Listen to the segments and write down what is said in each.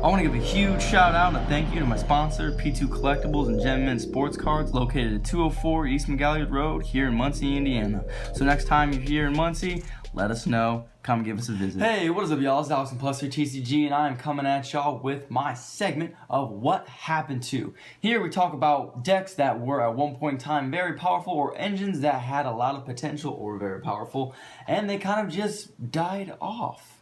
I want to give a huge shout out and a thank you to my sponsor, P2 Collectibles and Gem Sports Cards, located at 204 East McGalliard Road here in Muncie, Indiana. So next time you're here in Muncie, let us know. Come give us a visit. Hey, what is up, y'all? It's Alex from Plus 3 TCG, and I am coming at y'all with my segment of What Happened To. Here we talk about decks that were at one point in time very powerful, or engines that had a lot of potential or very powerful, and they kind of just died off.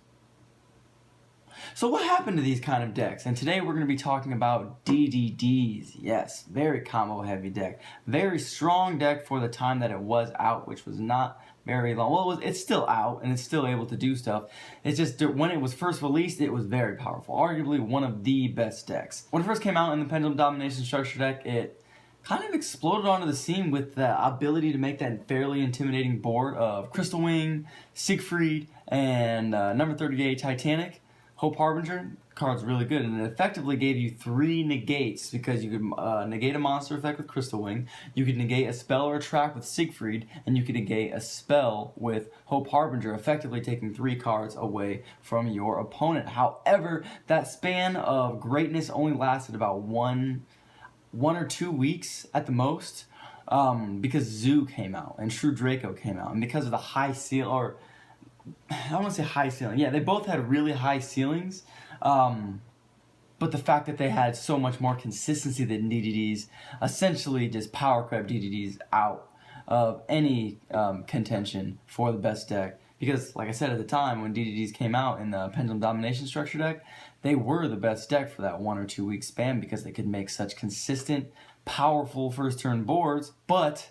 So what happened to these kind of decks? And today we're going to be talking about DDDs. Yes, very combo heavy deck. Very strong deck for the time that it was out, which was not very long. Well, it's still out and it's still able to do stuff. It's just when it was first released, it was very powerful. Arguably one of the best decks. When it first came out in the Pendulum Domination Structure deck, it kind of exploded onto the scene with the ability to make that fairly intimidating board of Crystal Wing, Siegfried, and number 38 Titanic. Hope Harbinger card's really good, and it effectively gave you 3 negates because you could negate a monster effect with Crystal Wing, you could negate a spell or a trap with Siegfried, and you could negate a spell with Hope Harbinger, effectively taking 3 cards away from your opponent. However, that span of greatness only lasted about one or 2 weeks at the most, because Zoo came out and True Draco came out, and because of the high seal, or I don't want to say high ceiling. Yeah, they both had really high ceilings, but the fact that they had so much more consistency than DDDs essentially just power crept DDDs out of any contention for the best deck. Because, like I said at the time, when DDDs came out in the Pendulum Domination Structure deck, they were the best deck for that 1 or 2 week span because they could make such consistent, powerful first turn boards, but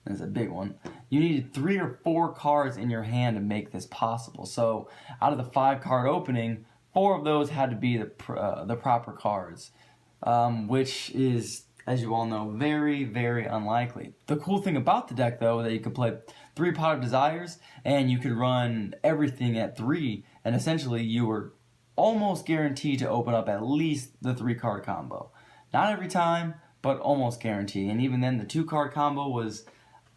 that's a big one. You needed 3 or 4 cards in your hand to make this possible. So out of the 5 card opening, 4 of those had to be the proper cards, which is, as you all know, very, very unlikely. The cool thing about the deck, though, that you could play 3 Pot of Desires, and you could run everything at 3, and essentially you were almost guaranteed to open up at least the 3 card combo. Not every time, but almost guaranteed. And even then, the 2 card combo was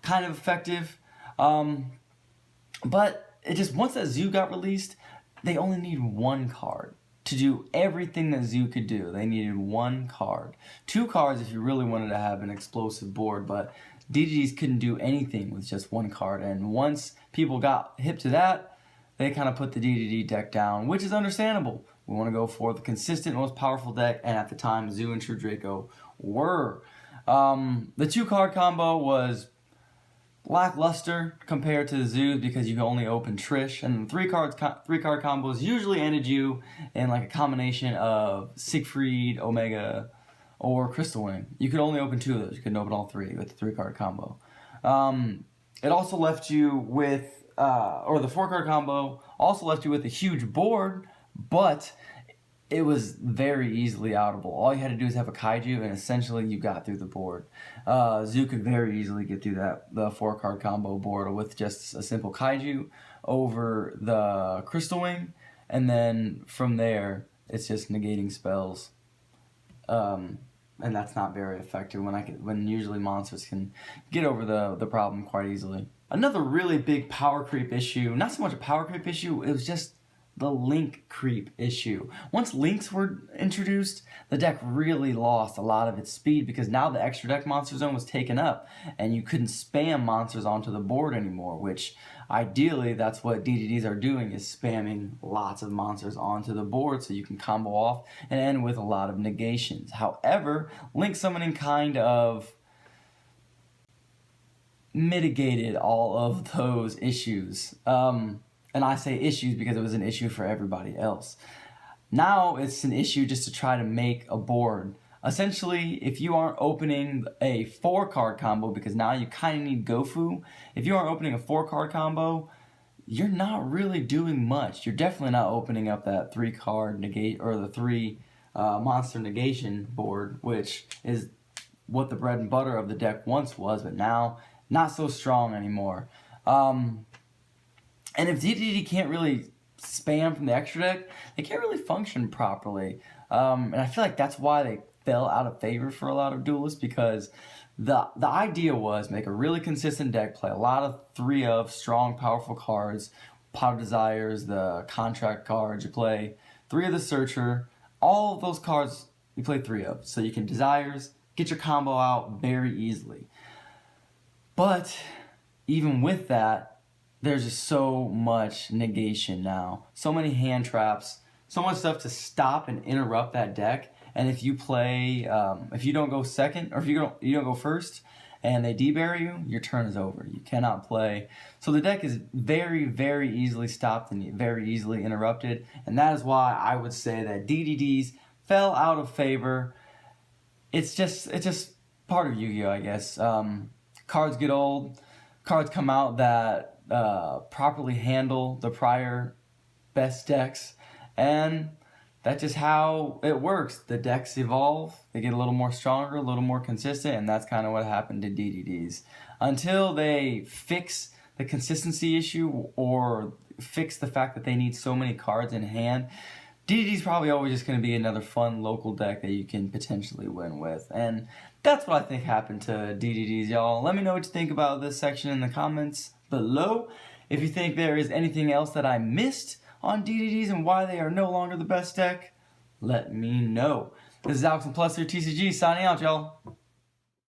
kind of effective, but it just, once that Zoo got released, they only need 1 card to do everything that Zoo could do. They needed 1 card, 2 cards if you really wanted to have an explosive board, but DDDs couldn't do anything with just 1 card. And once people got hip to that, they kind of put the DDD deck down, which is understandable. We want to go for the consistent, most powerful deck, and at the time, Zoo and True Draco were. The 2 card combo was lackluster compared to the Zoo because you could only open Trish, and the 3 card combos usually ended you in like a combination of Siegfried, Omega, or Crystal Wing. You could only open 2 of those. You couldn't open all 3 with the 3 card combo. It also left you with, or the 4 card combo also left you with a huge board, but it was very easily outable. All you had to do is have a Kaiju, and essentially you got through the board. Zoo could very easily get through the 4 card combo board with just a simple Kaiju over the Crystal Wing, and then from there it's just negating spells, and that's not very effective when usually monsters can get over the problem quite easily. Another really big power creep issue, not so much a power creep issue, it was just the link creep issue. Once links were introduced, the deck really lost a lot of its speed because now the extra deck monster zone was taken up and you couldn't spam monsters onto the board anymore, which ideally that's what DDDs are doing, is spamming lots of monsters onto the board so you can combo off and end with a lot of negations. However, link summoning kind of mitigated all of those issues. And I say issues because it was an issue for everybody else. Now it's an issue just to try to make a board. Essentially, if you aren't opening a 4 card combo, because now you kind of need Gofu, if you aren't opening a 4 card combo, you're not really doing much. You're definitely not opening up that 3 card negate, or the 3 monster negation board, which is what the bread and butter of the deck once was, but now not so strong anymore. And if DDD can't really spam from the extra deck, they can't really function properly. And I feel like that's why they fell out of favor for a lot of duelists, because the idea was make a really consistent deck, play a lot of 3 of strong, powerful cards, Pot of Desires, the contract cards. You play 3 of the Searcher, all of those cards you play 3 of. So you can Desires, get your combo out very easily. But even with that, there's just so much negation now. So many hand traps, so much stuff to stop and interrupt that deck. And if you play, if you don't go second, or if you don't go first, and they debury you, your turn is over. You cannot play. So the deck is very, very easily stopped and very easily interrupted. And that is why I would say that DDDs fell out of favor. It's just part of Yu-Gi-Oh, I guess. Cards get old. Cards come out that properly handle the prior best decks. And that's just how it works. The decks evolve, they get a little more stronger, a little more consistent, and that's kind of what happened to DDDs. Until they fix the consistency issue or fix the fact that they need so many cards in hand, DDD's probably always just going to be another fun local deck that you can potentially win with. And that's what I think happened to DDDs, y'all. Let me know what you think about this section in the comments below. If you think there is anything else that I missed on DDDs and why they are no longer the best deck, let me know. This is Alex and Plus here, TCG, signing out, y'all.